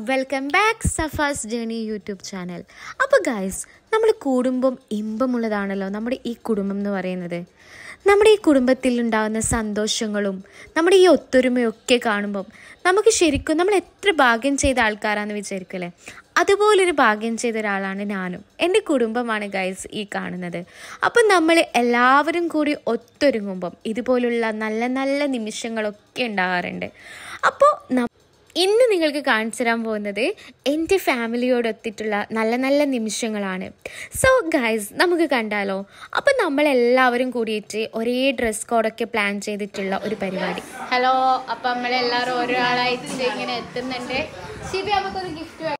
Welcome back Safa's journey YouTube channel. അപ്പോൾ guys, നമ്മൾ കൂടുമ്പം ഇമ്പമുള്ളതാണല്ലോ നമ്മുടെ ഈ കുടുംബം എന്ന് പറയുന്നത്. നമ്മുടെ ഈ കുടുംബത്തിൽ ഉണ്ടാകുന്ന സന്തോഷങ്ങളും നമ്മുടെ ഈ ഒത്തൊരുമയൊക്കെ കാണുമ്പം നമുക്ക് ശരിക്കും നമ്മൾ എത്ര ഭാഗ്യം ചെയ്ത ആൾക്കാരാണെന്ന് വിചാരിക്കല്ലേ. അതുപോലൊരു ഭാഗ്യം ചെയ്ത ഒരാളാണ് ഞാനും. എൻ്റെ കുടുംബമാണ് ഗൈസ് ഈ കാണുന്നത്. അപ്പം നമ്മൾ എല്ലാവരും കൂടി ഒത്തൊരുങ്ങുമ്പം ഇതുപോലുള്ള നല്ല നല്ല നിമിഷങ്ങളൊക്കെ ഉണ്ടാകാറുണ്ട്. അപ്പോൾ ഇന്ന് നിങ്ങൾക്ക് കാണിച്ചു തരാൻ പോകുന്നത് എൻ്റെ ഫാമിലിയോടൊത്തിട്ടുള്ള നല്ല നല്ല നിമിഷങ്ങളാണ്. സോ ഗൈസ്, നമുക്ക് കണ്ടാലോ. അപ്പം നമ്മളെല്ലാവരും കൂടിയിട്ട് ഒരേ ഡ്രസ് കോഡൊക്കെ പ്ലാൻ ചെയ്തിട്ടുള്ള ഒരു പരിപാടി. ഹലോ, അപ്പം നമ്മളെല്ലാവരും ഒരാളായിട്ട് ഇങ്ങനെ എത്തുന്നുണ്ട്. ശിവി, നമുക്കൊരു ഗിഫ്റ്റ്.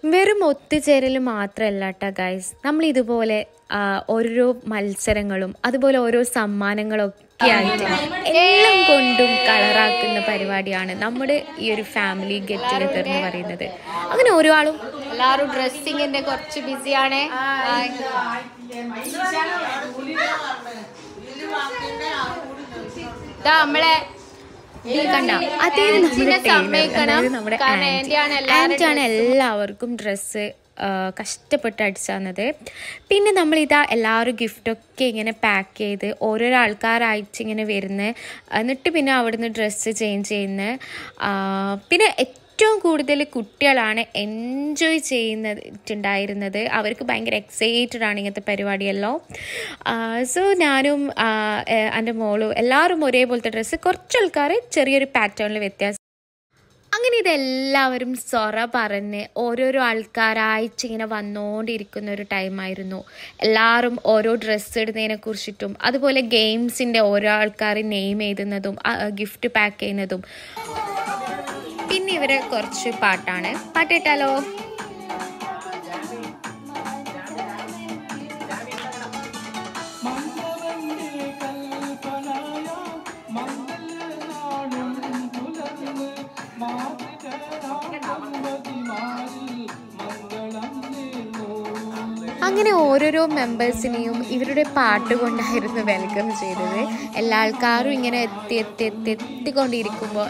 വെറും ഒത്തുചേരൽ മാത്രമല്ല കേട്ടോ ഗൈസ്, നമ്മളിതുപോലെ ഓരോ മത്സരങ്ങളും അതുപോലെ ഓരോ സമ്മാനങ്ങളൊക്കെ ആയിട്ട് എല്ലാം കൊണ്ടും കളറാക്കുന്ന പരിപാടിയാണ് നമ്മുടെ ഈ ഒരു ഫാമിലി ഗെറ്റ് ടുഗദർ എന്ന് പറയുന്നത്. അങ്ങനെ ഓരോ ആളും എല്ലാവരും ഡ്രസ്സിങ്ങിൻ്റെ കുറച്ച് ബിസിയാണ്. നമ്മളെ നമ്മുടെ ആൻറ്റിയാണ് എല്ലാവർക്കും ഡ്രസ്സ് കഷ്ടപ്പെട്ട് അടിച്ചു തന്നത്. പിന്നെ നമ്മളിതാ എല്ലാവരും ഗിഫ്റ്റൊക്കെ ഇങ്ങനെ പാക്ക് ചെയ്ത് ഓരോരോ ആൾക്കാരായിട്ട് ഇങ്ങനെ വരുന്നത്. എന്നിട്ട് പിന്നെ അവിടുന്ന് ഡ്രസ്സ് ചേഞ്ച് ചെയ്യുന്നത്. പിന്നെ ഏറ്റവും കൂടുതൽ കുട്ടികളാണ് എൻജോയ് ചെയ്യുന്നിട്ടുണ്ടായിരുന്നത്. അവർക്ക് ഭയങ്കര എക്സൈറ്റഡ് ആണ് ഇങ്ങനത്തെ പരിപാടിയല്ലോ. സോ ഞാനും എൻ്റെ മോളും എല്ലാവരും ഒരേപോലത്തെ ഡ്രസ്സ്, കുറച്ച് ആൾക്കാർ ചെറിയൊരു പാറ്റേണിൽ വ്യത്യാസം. അങ്ങനെ ഇതെല്ലാവരും സൊറ പറഞ്ഞ് ഓരോരോ ആൾക്കാരായിട്ട് ഇങ്ങനെ വന്നുകൊണ്ടിരിക്കുന്ന ഒരു ടൈമായിരുന്നു. എല്ലാവരും ഓരോ ഡ്രസ്സ് ഇടുന്നതിനെ കുറിച്ചിട്ടും അതുപോലെ ഗെയിംസിൻ്റെ ഓരോ ആൾക്കാർ നെയിം എഴുതുന്നതും ഗിഫ്റ്റ് പാക്ക് ചെയ്യുന്നതും. പിന്നെ ഇവരെ കുറച്ച് പാട്ടാണ്. പാട്ട് കേട്ടാലോ. അങ്ങനെ ഓരോരോ മെമ്പേഴ്സിനെയും ഇവരുടെ പാട്ട് കൊണ്ടായിരുന്നു വെൽക്കം ചെയ്തത്. എല്ലാ ആൾക്കാരും ഇങ്ങനെ എത്തിക്കൊണ്ടിരിക്കുമ്പോൾ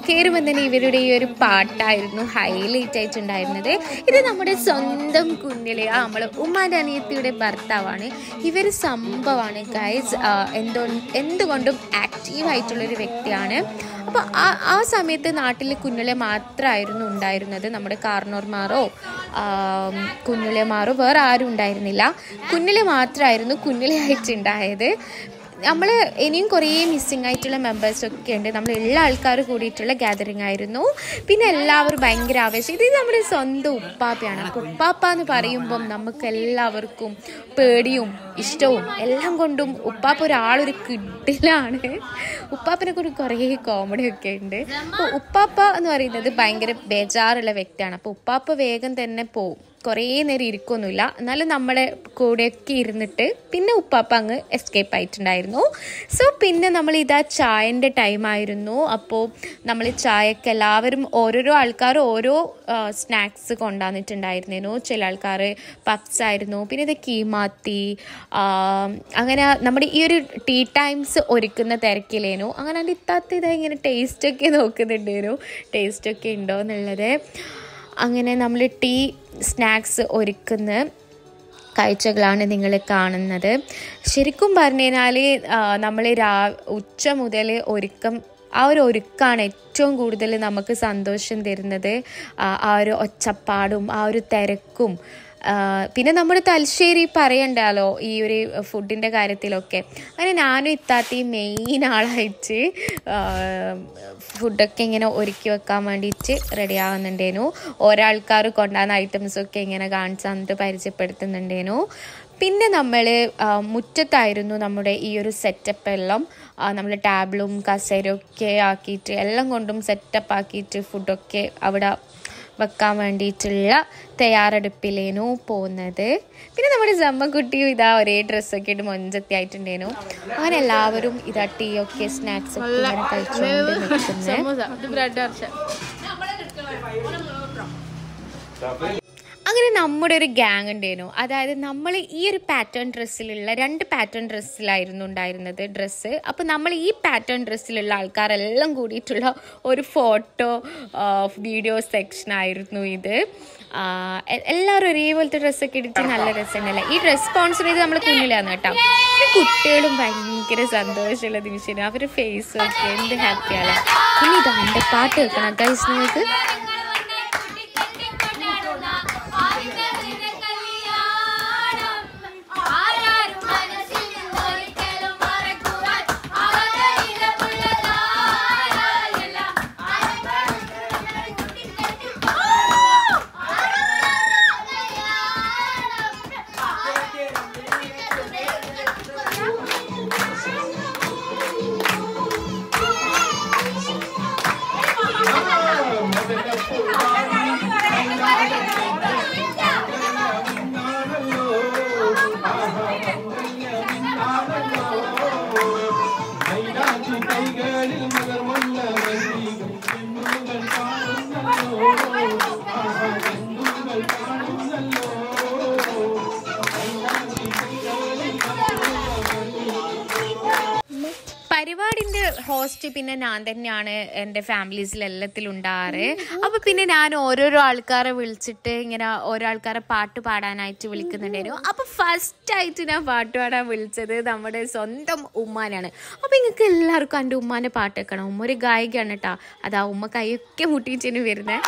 കയറുമ്പോൾ തന്നെ ഇവരുടെ ഈ ഒരു പാട്ടായിരുന്നു ഹൈലൈറ്റ് ആയിട്ടുണ്ടായിരുന്നത്. ഇത് നമ്മുടെ സ്വന്തം കുഞ്ഞിലെ നമ്മൾ ഉമ്മാൻ്റെ അനിയത്തിയുടെ ഭർത്താവാണ്. ഇവർ സംഭവമാണ് ഗൈസ്. എന്തുകൊണ്ടും ആക്റ്റീവായിട്ടുള്ളൊരു വ്യക്തിയാണ്. അപ്പോൾ ആ സമയത്ത് നാട്ടിൽ കുഞ്ഞിലെ മാത്രമായിരുന്നു ഉണ്ടായിരുന്നത്. നമ്മുടെ കാർന്നോർമാരോ കുഞ്ഞിലെമാരോ വേറെ ആരും ഉണ്ടായിരുന്നില്ല. കുഞ്ഞിലെ മാത്രമായിരുന്നു കുഞ്ഞിലെ ആയിട്ടുണ്ടായത്. നമ്മൾ ഇനിയും കുറേ മിസ്സിങ് ആയിട്ടുള്ള മെമ്പേഴ്സൊക്കെ ഉണ്ട്. നമ്മൾ എല്ലാ ആൾക്കാരും കൂടിയിട്ടുള്ള ഗ്യാതറിങ് ആയിരുന്നു. പിന്നെ എല്ലാവരും ഭയങ്കര ആവേശം. ഇത് നമ്മുടെ സ്വന്തം ഉപ്പാപ്പയാണ്. അപ്പോൾ ഉപ്പാപ്പ എന്ന് പറയുമ്പം നമുക്ക് എല്ലാവർക്കും പേടിയും ഇഷ്ടവും എല്ലാം കൊണ്ടും ഉപ്പാപ്പ ഒരാളൊരു കിഡിലാണ്. ഉപ്പാപ്പനെ കൊണ്ട് കുറേ കോമഡിയൊക്കെ ഉണ്ട്. അപ്പോൾ ഉപ്പാപ്പ എന്ന് പറയുന്നത് ഭയങ്കര ബേജാറുള്ള വ്യക്തിയാണ്. അപ്പോൾ ഉപ്പാപ്പ വേഗം തന്നെ പോവും. കുറേ നേരം ഇരിക്കൊന്നുമില്ല. എന്നാലും നമ്മളെ കൂടെയൊക്കെ ഇരുന്നിട്ട് പിന്നെ ഉപ്പാപ്പ അങ്ങ് എസ്കേപ്പ് ആയിട്ടുണ്ടായിരുന്നു. സോ പിന്നെ നമ്മൾ ഇതാ ചായൻ്റെ ടൈമായിരുന്നു. അപ്പോൾ നമ്മൾ ചായക്ക് എല്ലാവരും ഓരോരോ ആൾക്കാർ ഓരോ സ്നാക്സ് കൊണ്ടുവന്നിട്ടുണ്ടായിരുന്നു. ചില ആൾക്കാർ പപ്സ് ആയിരുന്നു. പിന്നെ ഇത് കീമാത്തി. അങ്ങനെ നമ്മുടെ ഈ ഒരു ടീ ടൈംസ് ഒരുക്കുന്ന തിരക്കിലേനു. അങ്ങനെ അതിൻ്റെ ഇത്താത്ത ഇതാ ഇങ്ങനെ ടേസ്റ്റൊക്കെ നോക്കുന്നുണ്ടായിരുന്നു, ടേസ്റ്റൊക്കെ ഉണ്ടോ എന്നുള്ളത്. അങ്ങനെ നമ്മൾ ടീ സ്നാക്സ് ഒരുക്കുന്ന കാഴ്ചകളാണ് നിങ്ങൾ കാണുന്നത്. ശരിക്കും പറഞ്ഞു കഴിഞ്ഞാൽ നമ്മൾ ഉച്ച മുതൽ ആ ഒരു ഒരുക്കാണ് ഏറ്റവും കൂടുതൽ നമുക്ക് സന്തോഷം തരുന്നത്. ആ ഒരു ഒച്ചപ്പാടും ആ ഒരു തിരക്കും. പിന്നെ നമ്മുടെ തലശ്ശേരി പറയണ്ടല്ലോ ഈ ഒരു ഫുഡിൻ്റെ കാര്യത്തിലൊക്കെ. അങ്ങനെ ഞാനും ഇത്താത്തയും മെയിൻ ആളായിട്ട് ഫുഡൊക്കെ ഇങ്ങനെ ഒരുക്കി വെക്കാൻ വേണ്ടിയിട്ട് റെഡി ആവുന്നുണ്ടേനു. ഒരാൾക്കാർ കൊണ്ടുവന്ന ഐറ്റംസൊക്കെ ഇങ്ങനെ കാണിച്ച് തന്നിട്ട് പരിചയപ്പെടുത്തുന്നുണ്ടേനു. പിന്നെ നമ്മൾ മുറ്റത്തായിരുന്നു നമ്മുടെ ഈ ഒരു സെറ്റപ്പ് എല്ലാം. നമ്മൾ ടേബിളും കസേരയൊക്കെ ആക്കിയിട്ട് എല്ലാം കൊണ്ടും സെറ്റപ്പ് ആക്കിയിട്ട് ഫുഡൊക്കെ അവിടെ വെക്കാൻ വേണ്ടിയിട്ടുള്ള തയ്യാറെടുപ്പിലേനു പോകുന്നത്. പിന്നെ നമ്മുടെ ജമ്മക്കുട്ടിയും ഇതാ ഒരേ ഡ്രസ്സൊക്കെ ഇട്ട് മൊഞ്ചത്തി ആയിട്ടുണ്ടേനു. അങ്ങനെ എല്ലാവരും ഇതാ ടീ ഒക്കെ സ്നാക്സ് ഒക്കെ ഇങ്ങനെ കഴിച്ചുകൊണ്ട് നിൽക്കുന്നത്. അങ്ങനെ നമ്മുടെ ഒരു ഗ്യാങ് ഉണ്ടായിരുന്നു. അതായത് നമ്മൾ ഈ ഒരു പാറ്റേൺ ഡ്രസ്സിലുള്ള 2 പാറ്റേൺ ഡ്രസ്സിലായിരുന്നു ഉണ്ടായിരുന്നത് ഡ്രസ്സ്. അപ്പോൾ നമ്മൾ ഈ പാറ്റേൺ ഡ്രസ്സിലുള്ള ആൾക്കാരെല്ലാം കൂടിയിട്ടുള്ള ഒരു ഫോട്ടോ വീഡിയോ സെക്ഷനായിരുന്നു ഇത്. എല്ലാവരും ഒരേപോലത്തെ ഡ്രസ്സൊക്കെ ഇടിച്ച് നല്ല രസമുണ്ടല്ലേ. ഈ ഡ്രസ് സ്പോൺസർ ചെയ്ത് നമ്മൾ കുഞ്ഞിലാണ് കേട്ടോ. കുട്ടികളും ഭയങ്കര സന്തോഷമുള്ള നിമിഷം. അവരുടെ ഫേസ് ഒക്കെ എന്ത് ഹാപ്പിയാണ്. ഇനി ഇതാൻ്റെ പാട്ട് വെക്കണം ഗൈസ് നിങ്ങൾക്ക്. പരിപാടിൻ്റെ ഹോസ്റ്റ് പിന്നെ ഞാൻ തന്നെയാണ് എൻ്റെ ഫാമിലീസിലെല്ലാത്തിലും ഉണ്ടാറ്. അപ്പോൾ പിന്നെ ഞാൻ ഓരോരോ ആൾക്കാരെ വിളിച്ചിട്ട് ഇങ്ങനെ ഓരോ ആൾക്കാരെ പാട്ട് പാടാനായിട്ട് വിളിക്കുന്നുണ്ടായിരുന്നു. അപ്പോൾ ഫസ്റ്റായിട്ട് ഞാൻ പാട്ട് പാടാൻ വിളിച്ചത് നമ്മുടെ സ്വന്തം ഉമ്മാനാണ്. അപ്പോൾ നിങ്ങൾക്ക് എല്ലാവർക്കും എൻ്റെ ഉമ്മാൻ്റെ പാട്ട് വെക്കണം. ഉമ്മ ഒരു ഗായികയാണ് കേട്ടോ. അതാ ഉമ്മ കൈയൊക്കെ മുട്ടിച്ചിന് വരുന്നത്.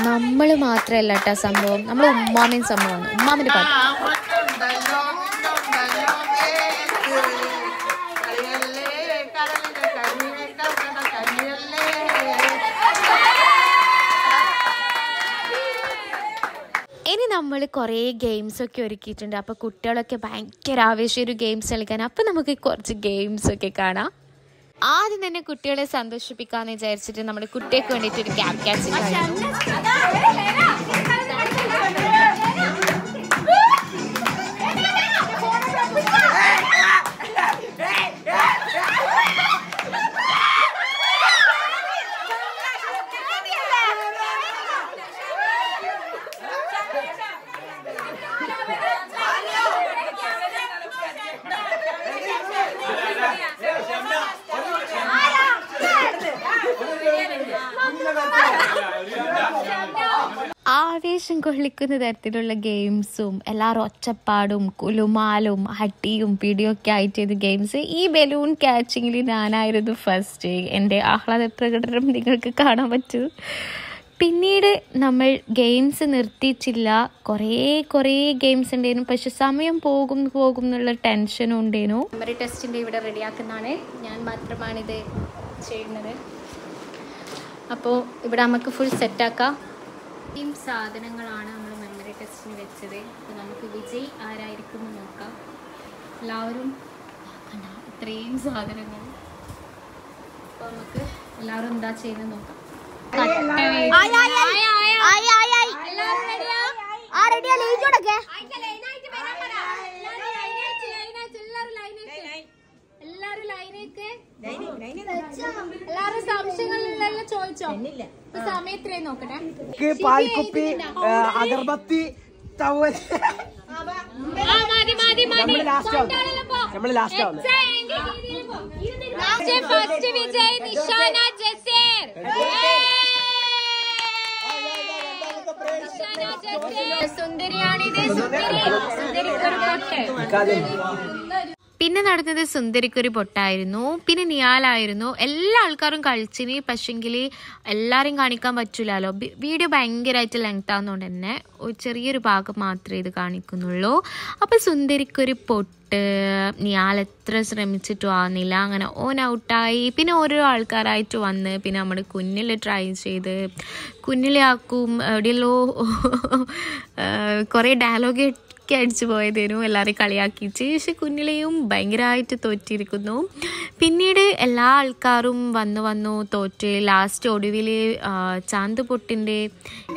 നമ്മൾ മാത്രമല്ല കേട്ടോ സംഭവം, നമ്മൾ ഉമ്മാമയും സംഭവമാണ്. ഉമ്മാമിൻ്റെ പാട്ട് ഇനി നമ്മൾ കുറേ ഗെയിംസൊക്കെ ഒരുക്കിയിട്ടുണ്ട്. അപ്പോൾ കുട്ടികളൊക്കെ ഭയങ്കര ആവേശം ഒരു ഗെയിംസ് കളിക്കാൻ. അപ്പോൾ നമുക്ക് കുറച്ച് ഗെയിംസൊക്കെ കാണാം. ആദ്യം തന്നെ കുട്ടികളെ സന്തോഷിപ്പിക്കാമെന്ന് വിചാരിച്ചിട്ട് നമ്മുടെ കുട്ടികൾക്ക് വേണ്ടിയിട്ട് ഒരു ക്യാപ് ക്യാച്ചിങ് ആയിരുന്നു. ആവേശം കൊള്ളിക്കുന്ന തരത്തിലുള്ള ഗെയിംസും എല്ലാവരും ഒച്ചപ്പാടും കുലുമാലും അടിയും പിടിയൊക്കെ ആയിട്ട് ചെയ്ത ഗെയിംസ്. ഈ ബലൂൺ ക്യാച്ചിങ്ങിൽ ഞാനായിരുന്നു ഫസ്റ്റ്. എൻ്റെ ആഹ്ലാദ പ്രകടനം നിങ്ങൾക്ക് കാണാൻ പറ്റൂ. പിന്നീട് നമ്മൾ ഗെയിംസ് നിർത്തിയിട്ടില്ല. കുറേ ഗെയിംസ് ഉണ്ടായിരുന്നു. പക്ഷെ സമയം പോകും എന്നുള്ള ടെൻഷനും ഉണ്ടായിരുന്നു. മെമ്മറി ടെസ്റ്റിൻ്റെ ഇവിടെ റെഡിയാക്കുന്നതാണ്. ഞാൻ മാത്രമാണിത് ചെയ്യുന്നത്. അപ്പോൾ ഇവിടെ നമുക്ക് ഫുൾ സെറ്റാക്കാം. ഈ സാധനങ്ങളാണ് നമ്മൾ മെമ്മറി ടെസ്റ്റിന് വെച്ചത്. അപ്പോൾ നമുക്ക് വിജയ് ആരായിരിക്കും എന്ന് നോക്കാം. എല്ലാവരും ഇത്രയും സാധനങ്ങൾ. അപ്പോൾ നമുക്ക് എല്ലാവരും എന്താ ചെയ്യുന്നത് നോക്കാം. എല്ലാരും സംശയങ്ങളിലെല്ലാം ചോദിച്ചോ. സമയത്രേ നോക്കട്ടെ. പാൽക്കുപ്പി, അഗർബത്തി, ടവൽ. നമ്മള് ലാസ്റ്റ് ആവുന്നത്. ഫസ്റ്റ് വിജയ് നിഷാന ജസീർ. പിന്നെ നടന്നത് സുന്ദരിക്കൊരു പൊട്ടായിരുന്നു, പിന്നെ നിയാലായിരുന്നു. എല്ലാ ആൾക്കാരും കളിച്ചിന്, പക്ഷെങ്കിൽ എല്ലാവരും കാണിക്കാൻ പറ്റില്ലല്ലോ. വീഡിയോ ഭയങ്കരമായിട്ട് ലെങ്ത് ആവുന്നതുകൊണ്ട് തന്നെ ഒരു ചെറിയൊരു ഭാഗം മാത്രമേ ഇത് കാണിക്കുന്നുള്ളൂ. അപ്പോൾ സുന്ദരിക്കൊരു പൊട്ട് നിയാൽ എത്ര ശ്രമിച്ചിട്ടും ആവുന്നില്ല. അങ്ങനെ ഓൻ ഔട്ടായി. പിന്നെ ഓരോ ആൾക്കാരായിട്ട് വന്ന് പിന്നെ നമ്മൾ കുഞ്ഞിൽ ട്രൈ ചെയ്ത് കുഞ്ഞിലാക്കും എവിടെയല്ലോ കുറേ ഡയലോഗ് ഒക്കെ അടിച്ചു പോയതേനും എല്ലാവരെയും കളിയാക്കിച്ച്. പക്ഷെ കുഞ്ഞിലെയും ഭയങ്കരമായിട്ട് തോറ്റിരിക്കുന്നു. പിന്നീട് എല്ലാ ആൾക്കാരും വന്നു തോറ്റ്. ലാസ്റ്റ് ഒടുവിൽ ചാന്ത് പൊട്ടിൻ്റെ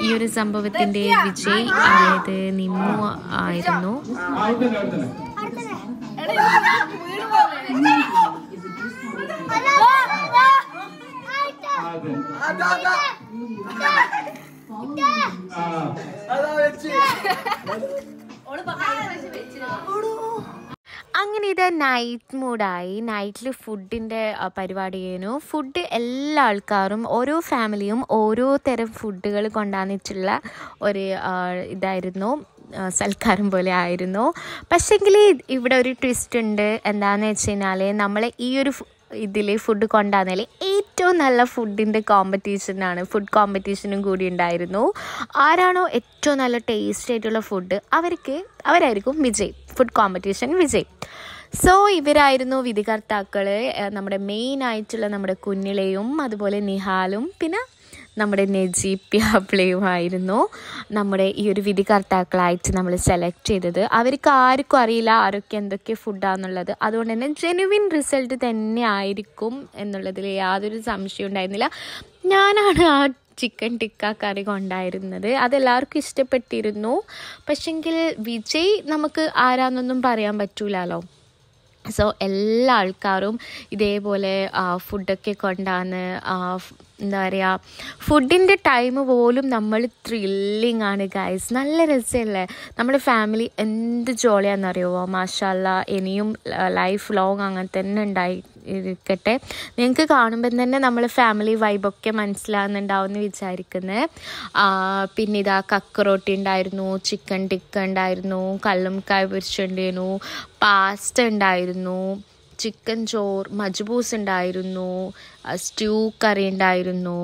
ഈ ഒരു സംഭവത്തിൻ്റെ വിജയ് അതായത് നിമ്മു ആയിരുന്നു. അങ്ങനെ ഇത് നൈറ്റ് മൂഡായി. നൈറ്റിൽ ഫുഡിൻ്റെ പരിപാടി ചെയ്യുന്നു. ഫുഡ് എല്ലാ ആൾക്കാരും ഓരോ ഫാമിലിയും ഓരോ തരം ഫുഡുകൾ കൊണ്ടുവന്നിട്ടുള്ള ഒരു ഇതായിരുന്നു, സൽക്കാരം പോലെ ആയിരുന്നു. പക്ഷെങ്കിൽ ഇവിടെ ഒരു ട്വിസ്റ്റ് ഉണ്ട്. എന്താണെന്ന് വെച്ച് കഴിഞ്ഞാൽ നമ്മൾ ഈ ഒരു ഇതിൽ ഫുഡ് കൊണ്ടുവന്നാൽ ഏറ്റവും നല്ല ഫുഡിൻ്റെ കോമ്പറ്റീഷനാണ്, ഫുഡ് കോമ്പറ്റീഷനും കൂടി ഉണ്ടായിരുന്നു. ആരാണോ ഏറ്റവും നല്ല ടേസ്റ്റ് ആയിട്ടുള്ള ഫുഡ് അവരായിരിക്കും വിജയ്, ഫുഡ് കോമ്പറ്റീഷൻ വിജയ്. സോ ഇവരായിരുന്നു വിധികർത്താക്കൾ. നമ്മുടെ മെയിനായിട്ടുള്ള നമ്മുടെ കുഞ്ഞിലെയും അതുപോലെ നിഹാലും പിന്നെ നമ്മുടെ നജീപ്യാപ്പിളയുമായിരുന്നു നമ്മുടെ ഈ ഒരു വിധികർത്താക്കളായിട്ട് നമ്മൾ സെലക്ട് ചെയ്തത്. അവർക്ക് ആർക്കും അറിയില്ല ആരൊക്കെ എന്തൊക്കെ ഫുഡാണെന്നുള്ളത്. അതുകൊണ്ട് തന്നെ ജെനുവിൻ റിസൾട്ട് തന്നെ ആയിരിക്കും എന്നുള്ളതിൽ യാതൊരു സംശയം ഉണ്ടായിരുന്നില്ല. ഞാനാണ് ആ ചിക്കൻ ടിക്ക കറി കൊണ്ടായിരുന്നത്. അതെല്ലാവർക്കും ഇഷ്ടപ്പെട്ടിരുന്നു. പക്ഷെങ്കിൽ വിജയ് നമുക്ക് ആരാന്നൊന്നും പറയാൻ പറ്റൂലല്ലോ. സോ എല്ലാ ആൾക്കാരും ഇതേപോലെ ഫുഡൊക്കെ കൊണ്ടാന്ന് എന്താ പറയുക, ഫുഡിൻ്റെ ടൈം പോലും നമ്മൾ ത്രില്ലിങ് ആണ് ഗൈസ്. നല്ല രസമല്ലേ? നമ്മുടെ ഫാമിലി എന്ത് ജോളിയാണെന്നറിയുമോ? മാഷാല്ലാ, ഇനിയും ലൈഫ് ലോങ് അങ്ങനെ തന്നെ ഉണ്ടായിരിക്കട്ടെ. നിങ്ങൾക്ക് കാണുമ്പം തന്നെ നമ്മൾ ഫാമിലി വൈബൊക്കെ മനസ്സിലാകുന്നുണ്ടാവും എന്ന് വിചാരിക്കുന്നത്. പിന്നെ ഇതാ കക്കറോട്ടി ഉണ്ടായിരുന്നു, ചിക്കൻ ടിക്ക ഉണ്ടായിരുന്നു, കല്ലുംകായ പൊരിച്ചുണ്ടായിരുന്നു, പാസ്ത ഉണ്ടായിരുന്നു, ചിക്കൻ ചോറ് മജ്ബൂസ് ഉണ്ടായിരുന്നു, സ്റ്റ്യൂ കറി ഉണ്ടായിരുന്നു,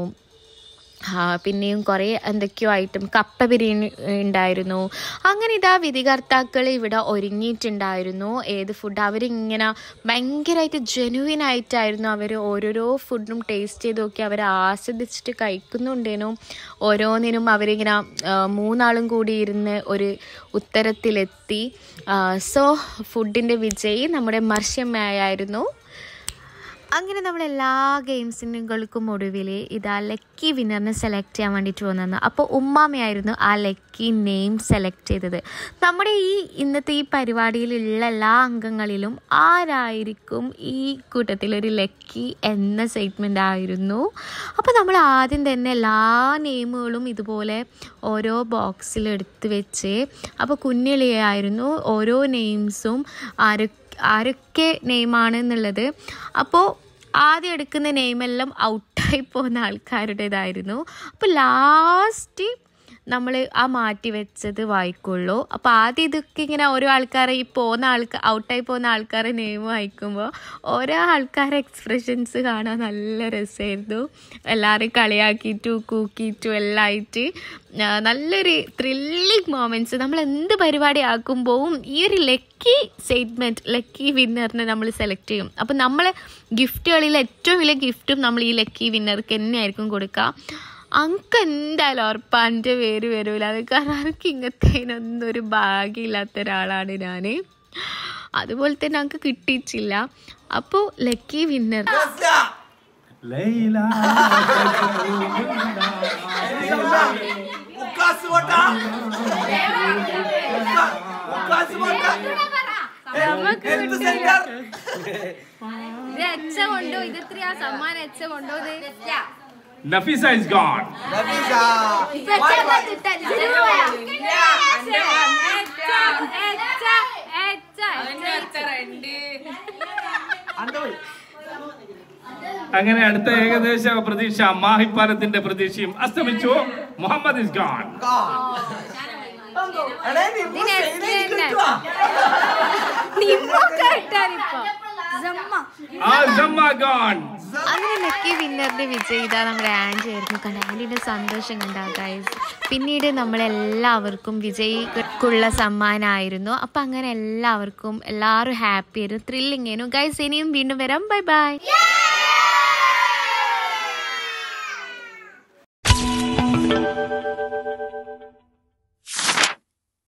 പിന്നെയും കുറേ എന്തൊക്കെയോ ഐറ്റം, കപ്പ ബിരിയാണി ഉണ്ടായിരുന്നു. അങ്ങനെ ഇതാ വിധികർത്താക്കൾ ഇവിടെ ഒരുങ്ങിയിട്ടുണ്ടായിരുന്നു. ഏത് ഫുഡ് അവരിങ്ങനെ ഭയങ്കരമായിട്ട് ജെനുവിൻ ആയിട്ടായിരുന്നു അവർ ഓരോരോ ഫുഡും ടേസ്റ്റ് ചെയ്ത് നോക്കി അവർ ആസ്വദിച്ചിട്ട് കഴിക്കുന്നുണ്ടേനു. ഓരോന്നിനും അവരിങ്ങനെ മൂന്നാളും കൂടി ഇരുന്ന് ഒരു ഉത്തരത്തിലെത്തി. സോ ഫുഡിൻ്റെ വിജയി നമ്മുടെ മർഷ്യമ്മയായിരുന്നു. അങ്ങനെ നമ്മളെല്ലാ ഗെയിംസിനുകൾക്കും ഒടുവിൽ ഇതാ ലക്കി വിന്നറിനെ സെലക്ട് ചെയ്യാൻ വേണ്ടിയിട്ട് വന്നു. അപ്പോൾ ഉമ്മാമയായിരുന്നു ആ ലക്കി നെയിം സെലക്ട് ചെയ്തത്. നമ്മുടെ ഇന്നത്തെ ഈ പരിപാടിയിലുള്ള എല്ലാ അംഗങ്ങളിലും ആരായിരിക്കും ഈ കൂട്ടത്തിലൊരു ലക്കി എന്ന സ്റ്റേറ്റ്മെൻ്റ് ആയിരുന്നു. അപ്പോൾ നമ്മൾ ആദ്യം തന്നെ എല്ലാ നെയിമുകളും ഇതുപോലെ ഓരോ ബോക്സിൽ എടുത്ത് വെച്ച്, അപ്പോൾ കുഞ്ഞിളിയായിരുന്നു ഓരോ നെയിംസും ആരൊക്കെ നെയിമാണ് എന്നുള്ളത്. അപ്പോൾ ആദ്യം എടുക്കുന്ന നെയിമെല്ലാം ഔട്ടായി പോകുന്ന ആൾക്കാരുടേതായിരുന്നു. അപ്പോൾ ലാസ്റ്റ് നമ്മൾ ആ മാറ്റി വെച്ചത് വായിക്കുള്ളൂ. അപ്പോൾ ആദ്യം ഇതൊക്കെ ഇങ്ങനെ ഓരോ ആൾക്കാരെ ഈ ഔട്ടായി പോകുന്ന ആൾക്കാരെ നെയിം വായിക്കുമ്പോൾ ഓരോ ആൾക്കാരെ എക്സ്പ്രഷൻസ് കാണാൻ നല്ല രസമായിരുന്നു. എല്ലാവരും കളിയാക്കിയിട്ടും കൂക്കിയിട്ടും എല്ലാം ആയിട്ട് നല്ലൊരു ത്രില്ലിങ് മൊമെൻറ്റ്സ്. നമ്മൾ എന്ത് പരിപാടി ആക്കുമ്പോഴും ഈ ഒരു ലക്കി സ്റ്റേറ്റ്മെൻറ്റ്, ലക്കി വിന്നറിനെ നമ്മൾ സെലക്ട് ചെയ്യും. അപ്പോൾ നമ്മൾ ഗിഫ്റ്റുകളിൽ ഏറ്റവും വലിയ ഗിഫ്റ്റും നമ്മൾ ഈ ലക്കി വിന്നർക്ക് തന്നെയായിരിക്കും കൊടുക്കുക. അങ്ക് എന്തായാലും ഉറപ്പാണ് എൻ്റെ പേര് വരില്ല. അത് കാരണം എനിക്ക് ഇങ്ങനത്തേനൊന്നും ഒരു ഭാഗ്യമില്ലാത്ത ഒരാളാണ് ഞാൻ. അതുപോലെ തന്നെ നമുക്ക് കിട്ടിയിട്ടില്ല. അപ്പോൾ lucky winner Nafisa is gone. അങ്ങനെ അടുത്ത ഏകദേശ പ്രതീക്ഷ മാഹിപ്പാലത്തിന്റെ പ്രതീക്ഷയും അസ്തമിച്ചു. Muhammad is gone. അങ്ങനെ ലക്കി വിന്നറിന്റെ വിജയ് ഇതാ നമ്മുടെ ആൻഡി ആയിരുന്നു. കണ്ട ആൻഡിന്റെ സന്തോഷം കണ്ട ഗൈസ്. പിന്നീട് നമ്മളെല്ലാവർക്കും വിജയ്ക്കുള്ള സമ്മാനമായിരുന്നു. അപ്പം അങ്ങനെ എല്ലാവരും ഹാപ്പി ആയിരുന്നു, ത്രില്ലിംഗ് ആയിരുന്നു ഗൈസ്. ഇനിയും വീണ്ടും വരാം. Bye bye.